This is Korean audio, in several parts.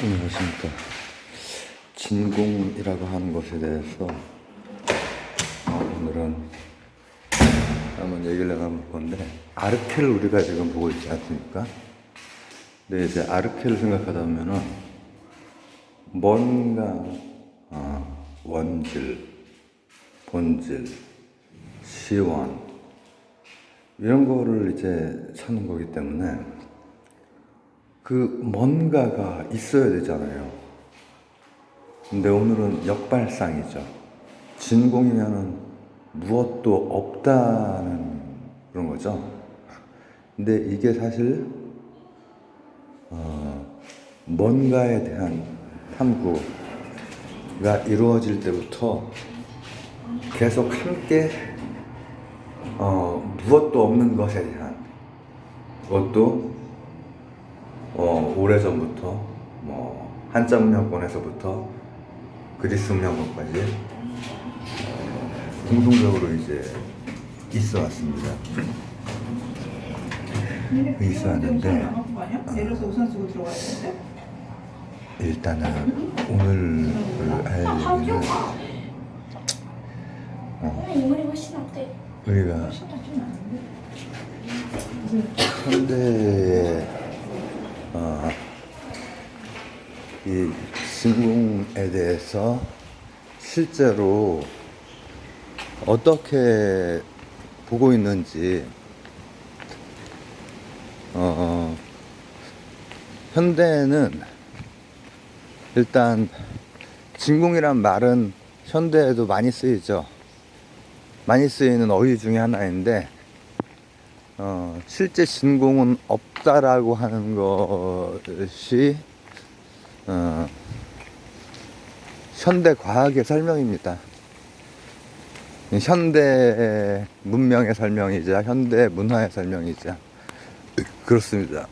안녕하십니까. 진공이라고 하는 것에 대해서 오늘은 한번 얘기를 나눠볼 건데, 아르케를 우리가 지금 보고 있지 않습니까? 근데 이제 아르케를 생각하다 보면은 뭔가 원질, 본질, 시원 이런 거를 이제 찾는 거기 때문에 그 뭔가가 있어야 되잖아요. 근데 오늘은 역발상이죠. 진공이면은 무엇도 없다는 그런 거죠. 근데 이게 사실 뭔가에 대한 탐구가 이루어질 때부터 계속 함께 무엇도 없는 것에 대한, 그것도 오래전부터 한자 문명권에서부터 그리스 문명권까지 공통적으로 이제 있어 왔습니다. 있어 왔는데 일단은 오늘 할 얘기는 인물이 훨씬 낫대. 우리가 현대의 이 진공에 대해서 실제로 어떻게 보고 있는지, 현대에는 일단 진공이란 말은 현대에도 많이 쓰이죠. 많이 쓰이는 어휘 중에 하나인데, 실제 진공은 없다라고 하는 것이 현대 과학의 설명입니다. 현대 문명의 설명이자 현대 문화의 설명이자 그렇습니다.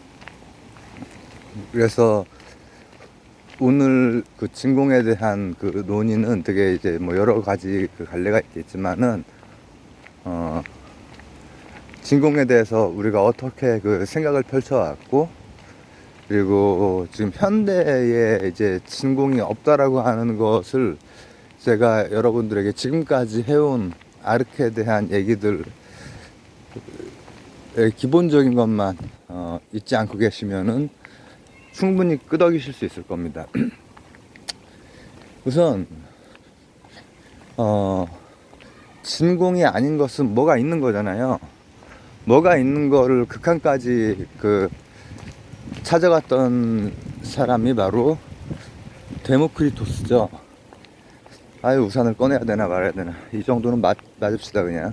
그래서 오늘 그 진공에 대한 그 논의는 되게 이제 여러 가지 그 갈래가 있겠지만은 진공에 대해서 우리가 어떻게 그 생각을 펼쳐왔고, 그리고 지금 현대에 이제 진공이 없다라고 하는 것을 제가 여러분들에게 지금까지 해온 아르케에 대한 얘기들, 기본적인 것만 잊지 않고 계시면은 충분히 끄덕이실 수 있을 겁니다. 우선 진공이 아닌 것은 뭐가 있는 거잖아요. 뭐가 있는 거를 극한까지 찾아갔던 사람이 바로 데모크리토스죠. 아유, 우산을 꺼내야 되나 말아야 되나, 이 정도는 맞읍시다 그냥.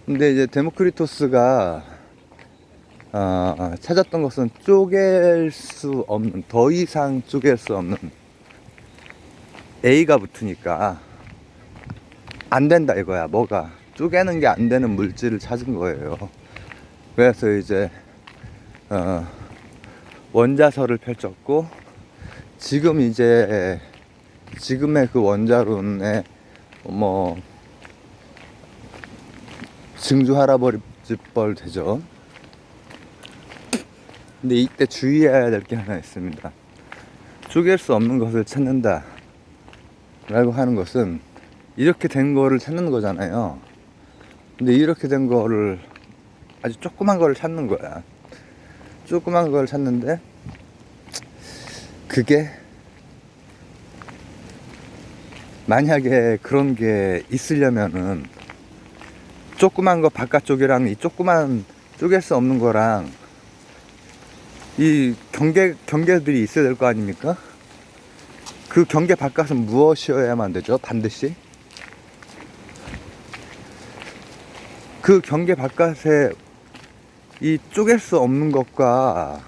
근데 이제 데모크리토스가 찾았던 것은 쪼갤 수 없는, 더 이상 쪼갤 수 없는, A가 붙으니까 안 된다 이거야. 뭐가 쪼개는 게 안 되는 물질을 찾은 거예요. 그래서 이제 원자설을 펼쳤고, 지금 이제 지금의 그 원자론의 증조 할아버지뻘 되죠. 근데 이때 주의해야 될 게 하나 있습니다. 쪼갤 수 없는 것을 찾는다 라고 하는 것은 이렇게 된 거를 찾는 거잖아요. 근데 이렇게 된 거를, 아주 조그만 거를 찾는 거야. 조그만 걸 찾는데, 그게 만약에 그런 게 있으려면은 조그만 거 바깥쪽이랑 이 조그만 쪼갤 수 없는 거랑 이 경계들이 있어야 될 거 아닙니까? 그 경계 바깥은 무엇이어야만 되죠? 반드시 그 경계 바깥에 이 쪼갤 수 없는 것과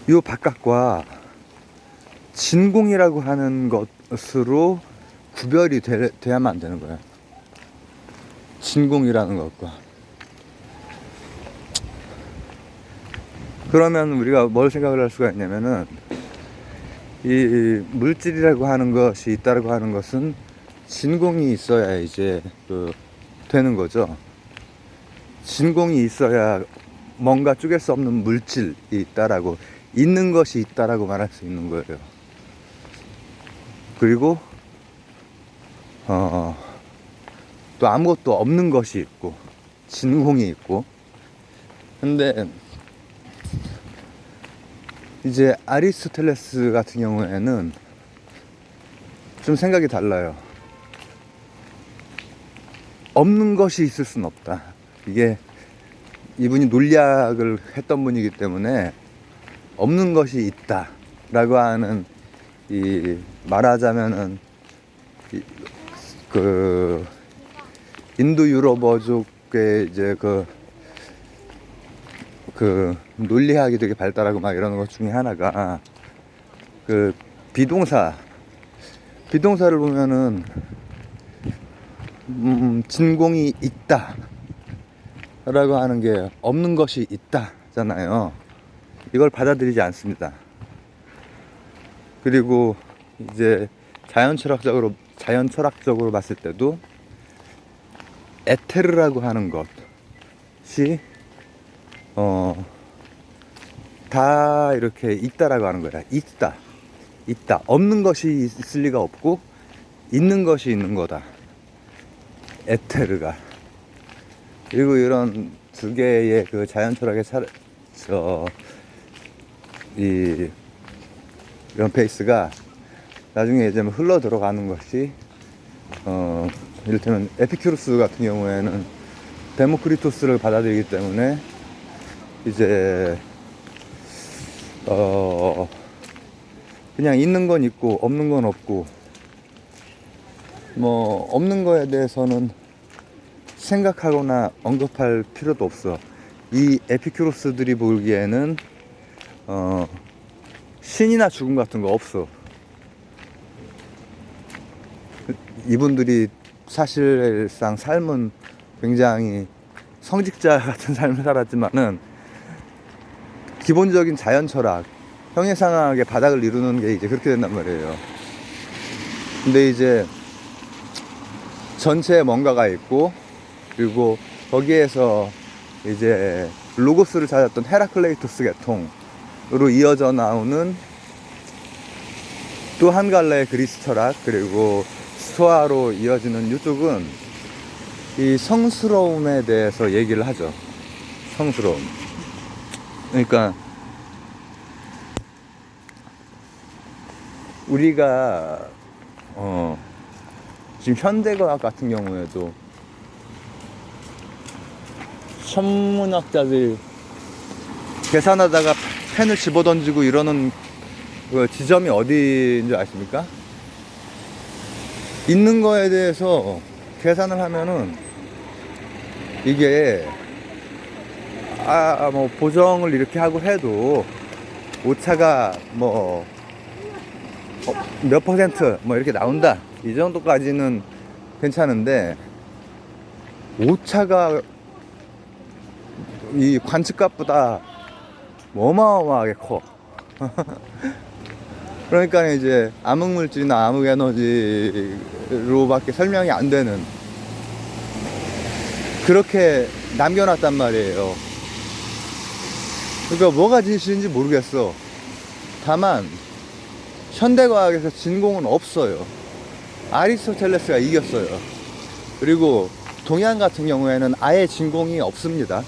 이 바깥과 진공이라고 하는 것으로 구별이 돼야만 안 되는 거야. 진공이라는 것과. 그러면 우리가 뭘 생각을 할 수가 있냐면은, 이 물질이라고 하는 것이 있다라고 하는 것은 진공이 있어야 이제 되는 거죠. 진공이 있어야 뭔가 쪼갤 수 없는 물질이 있다라고, 있는 것이 있다라고 말할 수 있는 거예요. 그리고 또 아무것도 없는 것이 있고 진공이 있고. 근데 이제 아리스토텔레스 같은 경우에는 좀 생각이 달라요. 없는 것이 있을 수는 없다. 이게 이분이 논리학을 했던 분이기 때문에 없는 것이 있다 라고 하는, 이 말하자면은 그 인도 유럽어족의 이제 그 논리학이 되게 발달하고 막 이러는 것 중에 하나가 그 비동사를 보면은 진공이 있다 라고 하는 게 없는 것이 있다잖아요. 이걸 받아들이지 않습니다. 그리고 이제 자연 철학적으로 봤을 때도 에테르라고 하는 것이 다 이렇게 있다라고 하는 거야. 있다. 없는 것이 있을 리가 없고 있는 것이 있는 거다. 에테르가. 그리고 이런 두 개의 그 자연 철학의 이런 베이스가 나중에 이제 흘러 들어가는 것이 이를테면 에피큐로스 같은 경우에는 데모크리토스를 받아들이기 때문에 이제 그냥 있는 건 있고 없는 건 없고, 뭐 없는 거에 대해서는 생각하거나 언급할 필요도 없어. 이 에피큐로스들이 보기에는 신이나 죽음 같은 거 없어. 이분들이 사실상 삶은 굉장히 성직자 같은 삶을 살았지만은 기본적인 자연 철학, 형이상학의 바닥을 이루는 게 이제 그렇게 된단 말이에요. 근데 이제 전체에 뭔가가 있고, 그리고 거기에서 이제 로고스를 찾았던 헤라클레이토스 계통으로 이어져 나오는 또 한 갈래의 그리스 철학, 그리고 스토아로 이어지는 이쪽은 이 성스러움에 대해서 얘기를 하죠. 성스러움. 그러니까 우리가 지금 현대과학 같은 경우에도 천문학자들이 계산하다가 펜을 집어던지고 이러는 그 지점이 어디인 줄 아십니까? 있는 거에 대해서 계산을 하면은 이게 뭐 보정을 이렇게 하고 해도 오차가 뭐 몇 퍼센트 뭐 이렇게 나온다, 이 정도까지는 괜찮은데 오차가 이 관측값보다 어마어마하게 커. 그러니까 이제 암흑물질이나 암흑에너지로밖에 설명이 안 되는, 그렇게 남겨놨단 말이에요. 그러니까 뭐가 진실인지 모르겠어. 다만 현대과학에서 진공은 없어요. 아리스토텔레스가 이겼어요. 그리고 동양 같은 경우에는 아예 진공이 없습니다.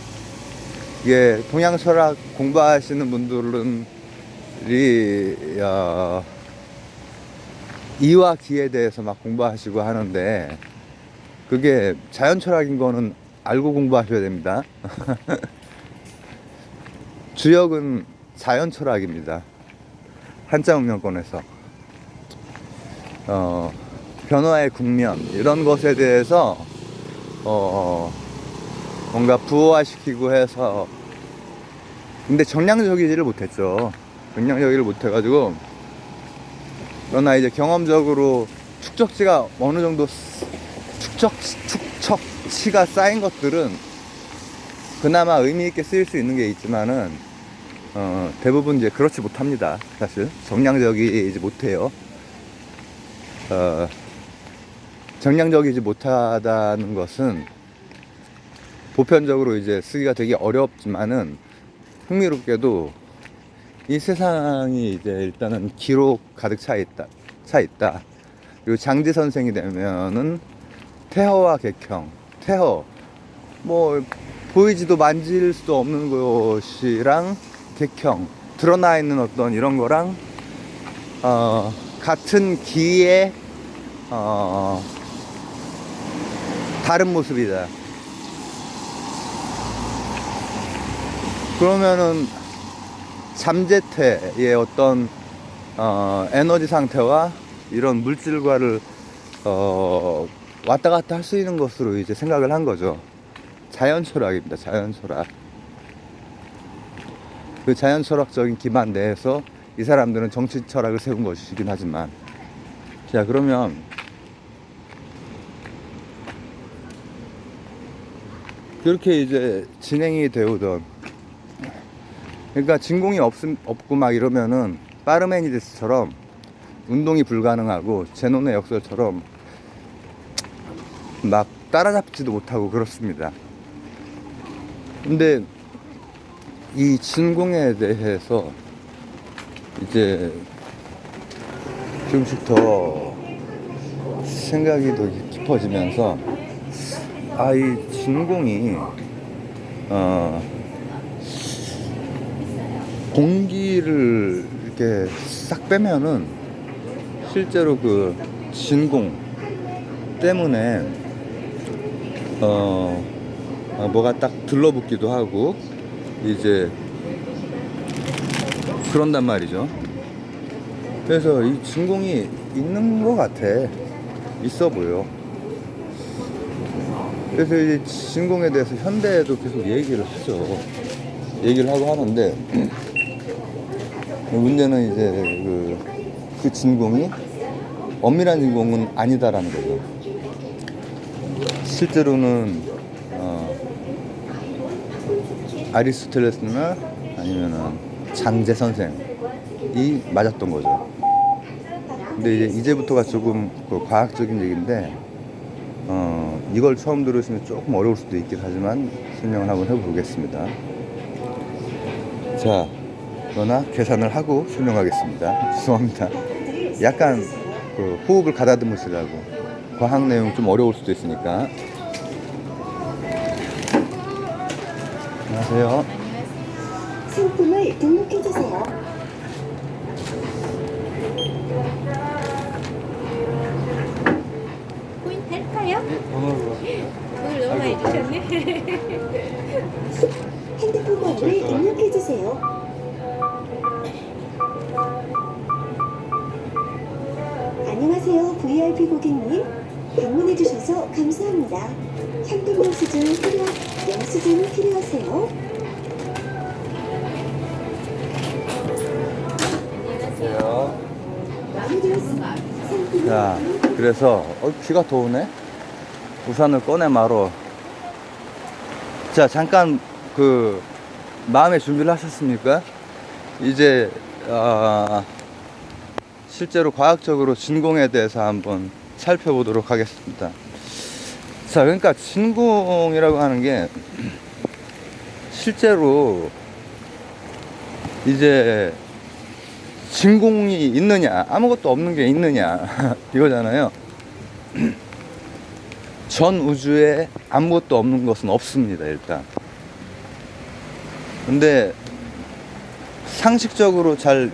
이게 동양 철학 공부하시는 분들은 이와 기에 대해서 막 공부하시고 하는데, 그게 자연 철학인 거는 알고 공부하셔야 됩니다. 주역은 자연 철학입니다. 한자 문명권에서 변화의 국면 이런 것에 대해서 뭔가 부호화시키고 해서, 근데 정량적이지를 못했죠. 정량적이를 못해가지고, 그러나 이제 경험적으로 축적치가 어느 정도 축적치가 쌓인 것들은 그나마 의미 있게 쓰일 수 있는 게 있지만은 대부분 이제 그렇지 못합니다. 사실 정량적이지 못해요. 정량적이지 못하다는 것은 보편적으로 이제 쓰기가 되게 어렵지만은 흥미롭게도 이 세상이 이제 일단은 기록 가득 차 있다. 그리고 장지 선생이 되면은 태허와 객형, 태허 뭐 보이지도 만질 수도 없는 것이랑 객형 드러나 있는 어떤 이런 거랑 같은 기의 다른 모습이다. 그러면은 잠재태의 어떤 에너지 상태와 이런 물질과를 왔다 갔다 할 수 있는 것으로 이제 생각을 한 거죠. 자연 철학입니다. 자연 철학. 그 자연 철학적인 기반 내에서 이 사람들은 정치 철학을 세운 것이긴 하지만, 자, 그러면 그렇게 이제 진행이 되오던, 그러니까 진공이 없고 막 이러면은 파르메니데스처럼 운동이 불가능하고 제논의 역설처럼 막 따라잡지도 못하고 그렇습니다. 근데 이 진공에 대해서 이제 조금씩 더 생각이 더 깊어지면서, 이 진공이 공기를 이렇게 싹 빼면은 실제로 그 진공 때문에 뭐가 딱 들러붙기도 하고 이제 그런단 말이죠. 그래서 이 진공이 있는 것 같아. 있어 보여. 그래서 이 진공에 대해서 현대에도 계속 얘기를 하죠. 얘기를 하고 하는데, 문제는 이제 그 진공이 엄밀한 진공은 아니다라는 거죠. 실제로는 아리스토텔레스나 아니면은 장제 선생이 맞았던 거죠. 근데 이제부터가 조금 그 과학적인 얘기인데, 이걸 처음 들으시면 조금 어려울 수도 있긴 하지만 설명을 한번 해보겠습니다. 자, 그러나 계산을 하고 설명하겠습니다. 죄송합니다. 약간 그 호흡을 가다듬으시라고. 과학 내용 좀 어려울 수도 있으니까. 안녕하세요. 상품을 등록해주세요. 포인트 할까요? 번호로. 오늘 너무 많이 주셨네. 핸드폰 번호를 등록해주세요. 안녕하세요, VIP 고객님. 방문해주셔서 감사합니다. 영수증 필요하세요? 안녕하세요. 마음에 들었습니다. 상품을 자, 그래서 비가 더 오네. 우산을 꺼내 말어. 자, 잠깐 그 마음의 준비를 하셨습니까? 이제 실제로 과학적으로 진공에 대해서 한번 살펴보도록 하겠습니다. 자, 그러니까 진공이라고 하는 게 실제로 이제 진공이 있느냐, 아무것도 없는 게 있느냐 이거잖아요. 전 우주에 아무것도 없는 것은 없습니다, 일단. 근데 상식적으로 잘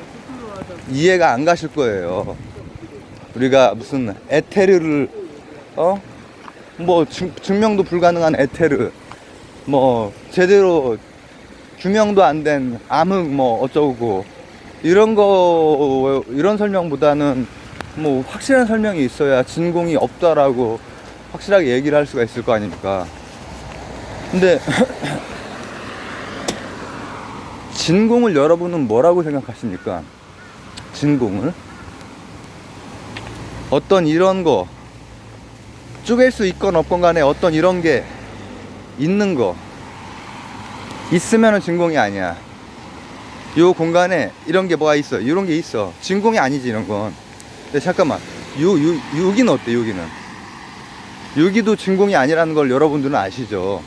이해가 안 가실 거예요. 우리가 무슨 에테르를 뭐 증명도 불가능한 에테르, 뭐 제대로 규명도 안 된 암흑 뭐 어쩌고 이런 설명보다는 뭐 확실한 설명이 있어야 진공이 없다라고 확실하게 얘기를 할 수가 있을 거 아닙니까? 근데 진공을 여러분은 뭐라고 생각하십니까? 진공을 어떤 이런 거 쪼갤 수 있건 없건 간에 어떤 이런 게 있는 거 있으면은 진공이 아니야. 요 공간에 이런 게 뭐가 있어, 이런 게 있어, 진공이 아니지 이런 건. 근데 잠깐만, 여기는 어때? 여기도 진공이 아니라는 걸 여러분들은 아시죠?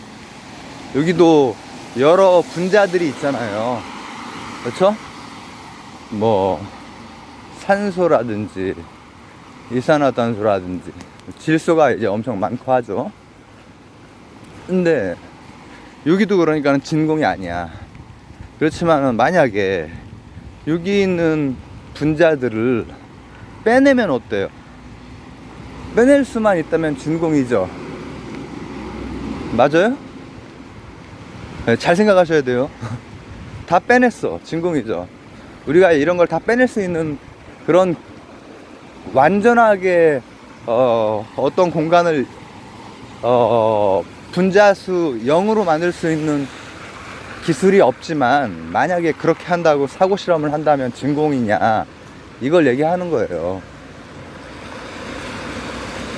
여기도 여러 분자들이 있잖아요. 그렇죠? 뭐 산소라든지 이산화탄소라든지 질소가 이제 엄청 많고 하죠. 근데 여기도 그러니까는 진공이 아니야. 그렇지만은 만약에 여기 있는 분자들을 빼내면 어때요? 빼낼 수만 있다면 진공이죠. 맞아요? 네, 잘 생각하셔야 돼요. 다 빼냈어. 진공이죠. 우리가 이런 걸 다 빼낼 수 있는 그런 완전하게 어떤 공간을 분자수 0으로 만들 수 있는 기술이 없지만, 만약에 그렇게 한다고 사고 실험을 한다면 진공이냐, 이걸 얘기하는 거예요.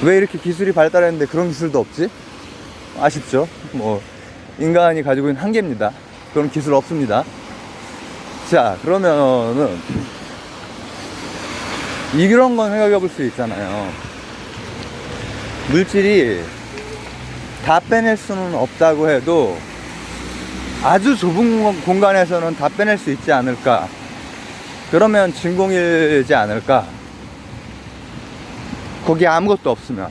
왜 이렇게 기술이 발달했는데 그런 기술도 없지? 아쉽죠? 뭐 인간이 가지고 있는 한계입니다. 그런 기술 없습니다. 자, 그러면은 이런 건 생각해 볼 수 있잖아요. 물질이 다 빼낼 수는 없다고 해도 아주 좁은 공간에서는 다 빼낼 수 있지 않을까? 그러면 진공이지 않을까? 거기에 아무것도 없으면.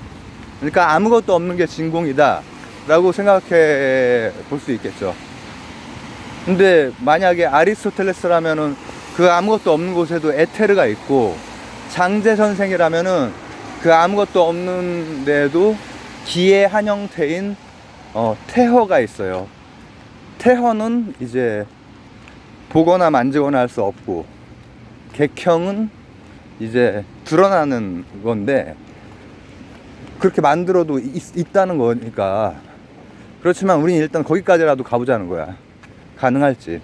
그러니까 아무것도 없는 게 진공이다 라고 생각해 볼 수 있겠죠. 근데 만약에 아리스토텔레스라면은 그 아무것도 없는 곳에도 에테르가 있고, 장제 선생이라면은 그 아무것도 없는 데에도 기의 한 형태인 태허가 있어요. 태허는 이제 보거나 만지거나 할 수 없고, 객형은 이제 드러나는 건데, 그렇게 만들어도 있다는 거니까. 그렇지만 우린 일단 거기까지라도 가보자는 거야. 가능할지.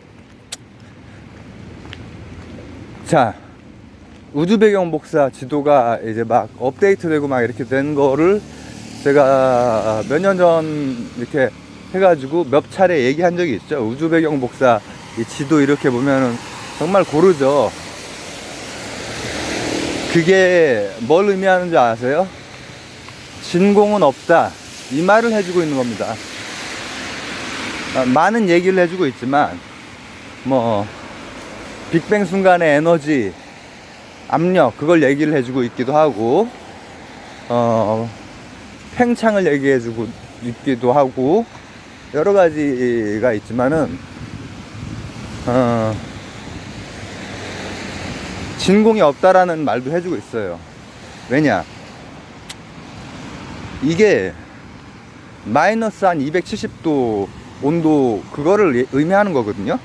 자, 우주 배경 복사 지도가 이제 막 업데이트 되고 막 이렇게 된 거를 제가 몇 년 전 이렇게 해가지고 몇 차례 얘기한 적이 있죠. 우주 배경 복사 이 지도 이렇게 보면은 정말 고르죠. 그게 뭘 의미하는지 아세요? 진공은 없다, 이 말을 해주고 있는 겁니다. 많은 얘기를 해주고 있지만, 뭐 빅뱅 순간의 에너지, 압력, 그걸 얘기를 해주고 있기도 하고, 팽창을 얘기해주고 있기도 하고, 여러 가지가 있지만은 진공이 없다라는 말도 해주고 있어요. 왜냐? 이게 마이너스 한 270도 온도, 그거를 의미하는 거거든요.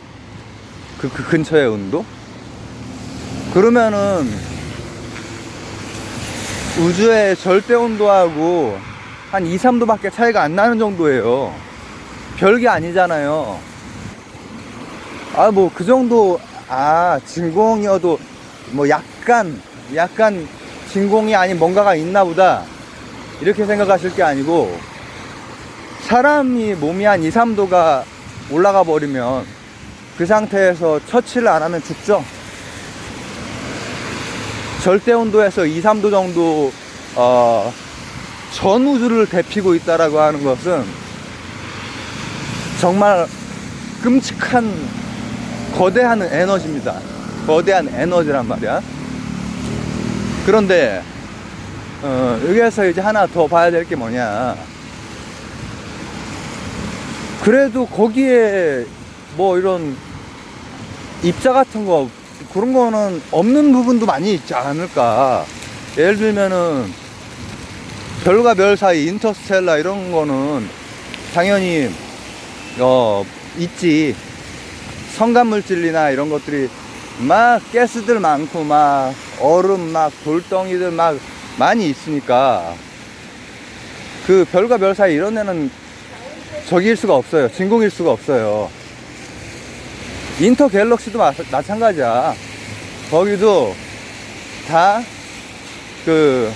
그 근처의 온도. 그러면은 우주의 절대 온도하고 한 2, 3도 밖에 차이가 안 나는 정도예요. 별게 아니잖아요. 뭐 그 정도, 진공이어도 뭐 약간 진공이 아닌 뭔가가 있나 보다, 이렇게 생각하실 게 아니고, 사람이 몸이 한 2, 3도가 올라가 버리면 그 상태에서 처치를 안 하면 죽죠. 절대 온도에서 2, 3도 정도 전 우주를 데피고 있다라고 하는 것은 정말 끔찍한 거대한 에너지입니다. 거대한 에너지란 말이야. 그런데 여기에서 이제 하나 더 봐야 될 게 뭐냐, 그래도 거기에 뭐 이런 입자 같은 거, 그런 거는 없는 부분도 많이 있지 않을까. 예를 들면은 별과 별 사이 인터스텔라 이런 거는 당연히 있지. 성간물질이나 이런 것들이 막 가스들 많고 막 얼음 막 돌덩이들 막 많이 있으니까, 그 별과 별 사이 이런 데는 저기일 수가 없어요. 진공일 수가 없어요. 인터 갤럭시도 마찬가지야. 거기도 다 그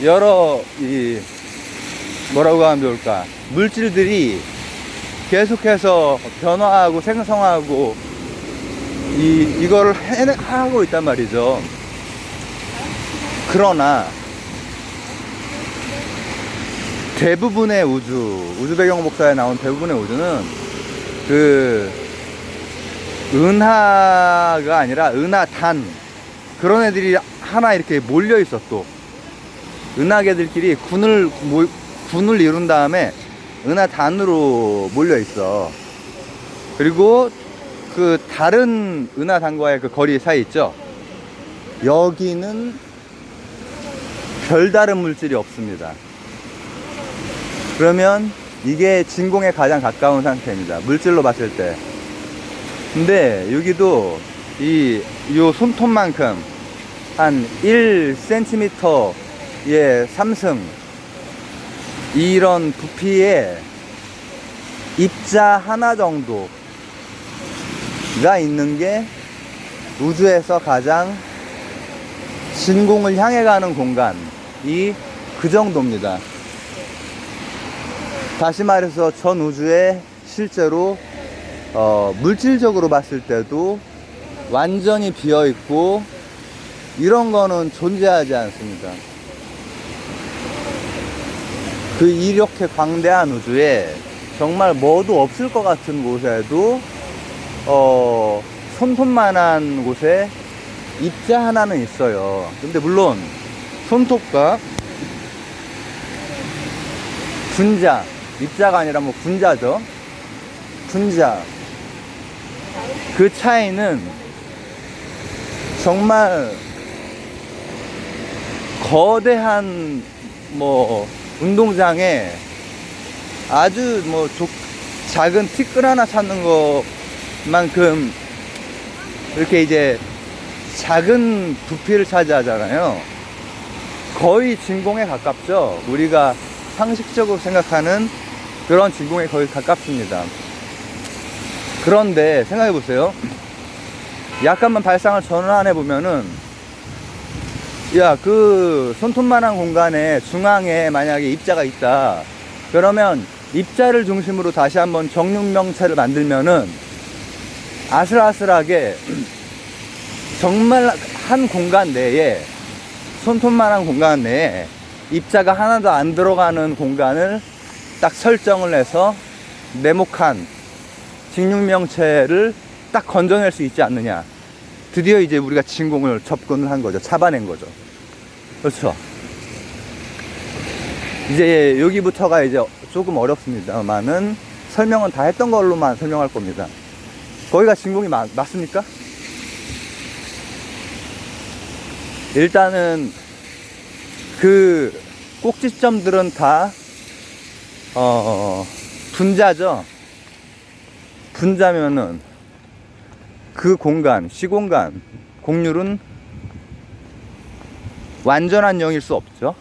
여러 뭐라고 하면 좋을까, 물질들이 계속해서 변화하고 생성하고 이거를 하고 있단 말이죠. 그러나 대부분의 우주 배경 복사에 나온 대부분의 우주는 그 은하가 아니라 은하단 그런 애들이 하나 이렇게 몰려 있어. 또 은하계들끼리 군을 이룬 다음에 은하단으로 몰려 있어. 그리고 그 다른 은하단과의 그 거리 사이 있죠. 여기는 별다른 물질이 없습니다. 그러면 이게 진공에 가장 가까운 상태입니다. 물질로 봤을 때. 근데 여기도 요 손톱만큼 한 1cm의 3승 이런 부피의 입자 하나 정도가 있는 게 우주에서 가장 진공을 향해 가는 공간이 그 정도입니다. 다시 말해서 전 우주에 실제로 물질적으로 봤을 때도 완전히 비어 있고 이런 거는 존재하지 않습니다. 그 이렇게 광대한 우주에 정말 뭐도 없을 것 같은 곳에도 손톱만한 곳에 입자 하나는 있어요. 근데 물론 손톱과 분자, 입자가 아니라 뭐 분자죠. 분자. 그 차이는 정말 거대한 뭐 운동장에 아주 뭐 작은 티끌 하나 찾는 것만큼 이렇게 이제 작은 부피를 차지하잖아요. 거의 진공에 가깝죠. 우리가 상식적으로 생각하는 그런 진공에 거의 가깝습니다. 그런데 생각해 보세요. 약간만 발상을 전환해 보면은 야, 그 손톱만한 공간에 중앙에 만약에 입자가 있다. 그러면 입자를 중심으로 다시 한번 정육명체를 만들면은 아슬아슬하게 정말 한 공간 내에 손톱만한 공간 내에 입자가 하나도 안 들어가는 공간을 딱 설정을 해서 네모칸 직육명체를 딱 건져낼 수 있지 않느냐. 드디어 이제 우리가 진공을 접근을 한 거죠. 잡아낸 거죠. 그렇죠. 이제 여기부터가 이제 조금 어렵습니다만은 설명은 다 했던 걸로만 설명할 겁니다. 거기가 진공이 맞습니까? 일단은 그 꼭지점들은 다 분자죠. 분자면은 그 공간, 시공간, 공률은 완전한 0일 수 없죠.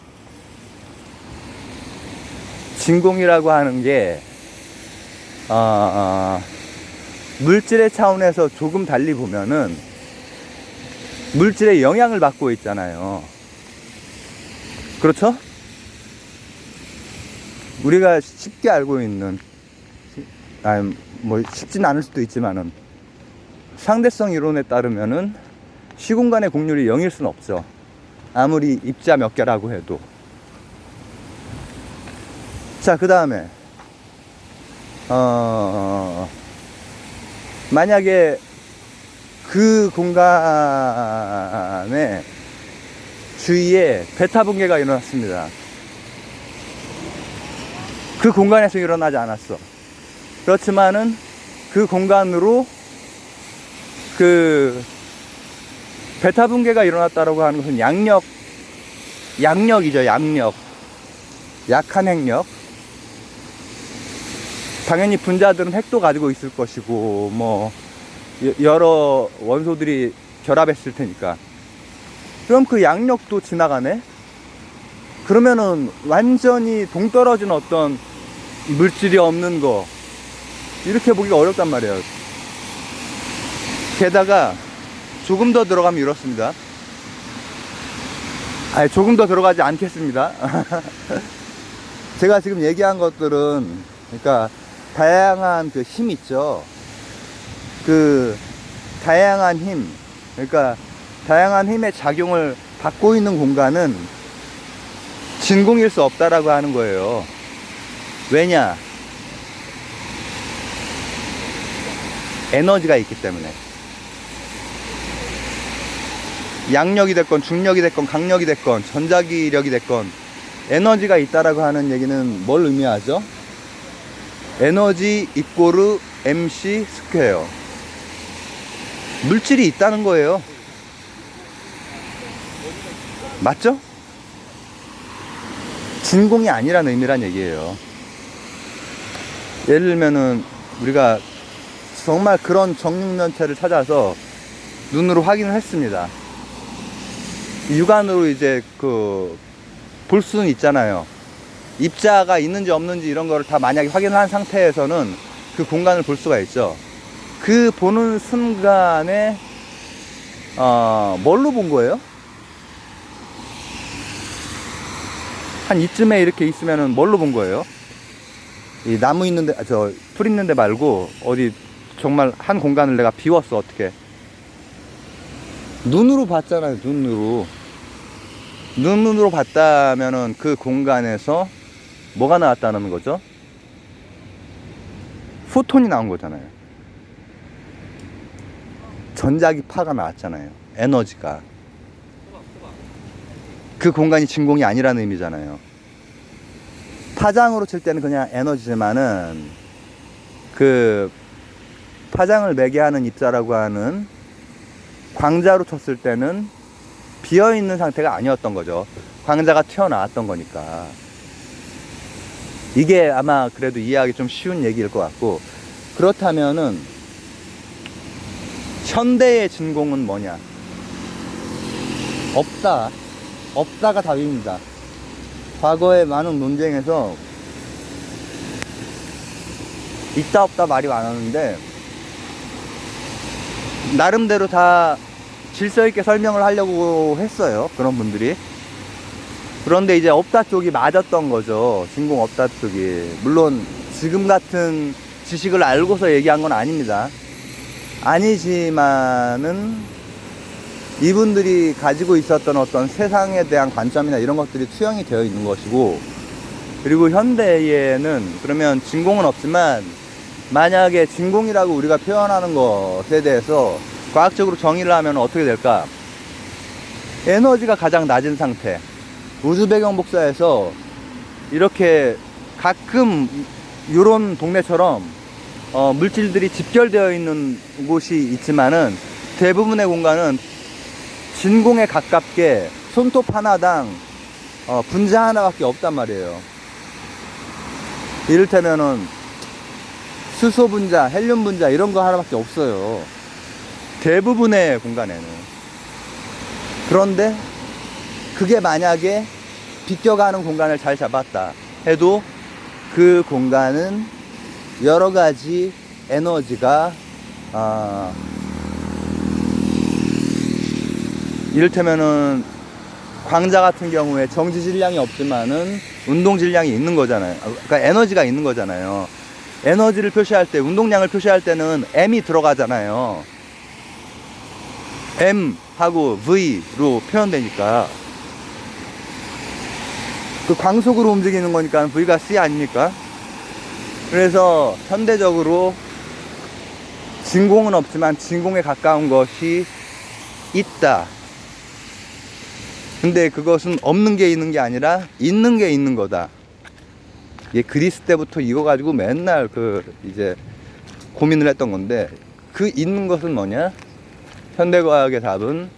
진공이라고 하는 게 물질의 차원에서 조금 달리 보면은 물질의 영향을 받고 있잖아요. 그렇죠? 우리가 쉽게 알고 있는, 뭐 쉽진 않을 수도 있지만은 상대성 이론에 따르면은 시공간의 공률이 0일 수는 없죠. 아무리 입자 몇 개라고 해도. 자, 그 다음에 만약에 그 공간에 주위에 베타 붕괴가 일어났습니다. 그 공간에서 일어나지 않았어. 그렇지만은 그 공간으로 그 베타 붕괴가 일어났다라고 하는 것은 양력이죠. 양력. 약한 핵력. 당연히 분자들은 핵도 가지고 있을 것이고 뭐 여러 원소들이 결합했을 테니까. 그럼 그 양력도 지나가네? 그러면은 완전히 동떨어진 어떤 물질이 없는 거, 이렇게 보기가 어렵단 말이에요. 게다가 조금 더 들어가면 이렇습니다. 아니, 조금 더 들어가지 않겠습니다. 제가 지금 얘기한 것들은, 그러니까 다양한 그 힘 있죠. 그 다양한 힘, 그러니까 다양한 힘의 작용을 받고 있는 공간은 진공일 수 없다라고 하는 거예요. 왜냐? 에너지가 있기 때문에. 양력이 됐건 중력이 됐건 강력이 됐건 전자기력이 됐건 에너지가 있다라고 하는 얘기는 뭘 의미하죠? 에너지 이꼬르 MC 스퀘어. 물질이 있다는 거예요. 맞죠? 진공이 아니라는 의미란 얘기예요. 예를 들면은 우리가 정말 그런 정육면체를 찾아서 눈으로 확인을 했습니다. 육안으로 이제 볼 수는 있잖아요. 입자가 있는지 없는지 이런 거를 다 만약에 확인을 한 상태에서는 그 공간을 볼 수가 있죠. 그 보는 순간에 뭘로 본 거예요? 한 이쯤에 이렇게 있으면은 뭘로 본 거예요? 이 나무 있는데, 풀 있는데 말고 어디 정말 한 공간을 내가 비웠어. 어떻게? 눈으로 봤잖아요. 눈으로 봤다면은 그 공간에서 뭐가 나왔다는 거죠? 포톤이 나온 거잖아요. 전자기파가 나왔잖아요. 에너지가. 그 공간이 진공이 아니라는 의미잖아요. 파장으로 칠 때는 그냥 에너지지만은 그 파장을 매게 하는 입자라고 하는 광자로 쳤을 때는 비어있는 상태가 아니었던 거죠. 광자가 튀어나왔던 거니까. 이게 아마 그래도 이해하기 좀 쉬운 얘기일 것 같고, 그렇다면은 현대의 진공은 뭐냐? 없다가 답입니다. 과거의 많은 논쟁에서 있다 없다 말이 많았는데 나름대로 다 질서 있게 설명을 하려고 했어요. 그런 분들이. 그런데 이제 없다 쪽이 맞았던 거죠. 진공 없다 쪽이. 물론 지금 같은 지식을 알고서 얘기한 건 아닙니다. 아니지만은 이분들이 가지고 있었던 어떤 세상에 대한 관점이나 이런 것들이 투영이 되어 있는 것이고, 그리고 현대에는 그러면 진공은 없지만 만약에 진공이라고 우리가 표현하는 것에 대해서 과학적으로 정의를 하면 어떻게 될까? 에너지가 가장 낮은 상태. 우주 배경 복사에서 이렇게 가끔 이런 동네처럼 물질들이 집결되어 있는 곳이 있지만은 대부분의 공간은 진공에 가깝게 손톱 하나당 분자 하나밖에 없단 말이에요. 이를테면은 수소 분자, 헬륨 분자 이런 거 하나밖에 없어요. 대부분의 공간에는. 그런데 그게 만약에 비껴가는 공간을 잘 잡았다 해도 그 공간은 여러 가지 에너지가 이를테면은 광자 같은 경우에 정지 질량이 없지만은 운동 질량이 있는 거잖아요. 그러니까 에너지가 있는 거잖아요. 에너지를 표시할 때, 운동량을 표시할 때는 M이 들어가잖아요. M 하고 V로 표현되니까. 그 광속으로 움직이는 거니까 V가 C 아닙니까? 그래서 현대적으로 진공은 없지만 진공에 가까운 것이 있다. 근데 그것은 없는 게 있는 게 아니라 있는 게 있는 거다. 이게 그리스 때부터 이거 가지고 맨날 이제 고민을 했던 건데, 그 있는 것은 뭐냐? 현대과학의 답은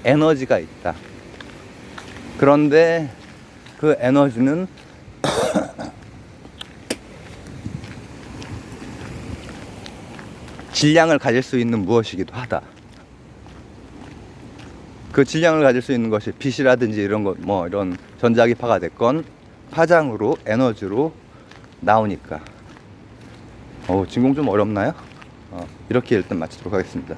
에너지가 있다. 그런데 그 에너지는 질량을 가질 수 있는 무엇이기도 하다. 그 질량을 가질 수 있는 것이 빛이라든지 이런 것, 이런 전자기파가 됐건 파장으로, 에너지로 나오니까. 진공 좀 어렵나요? 이렇게 일단 마치도록 하겠습니다.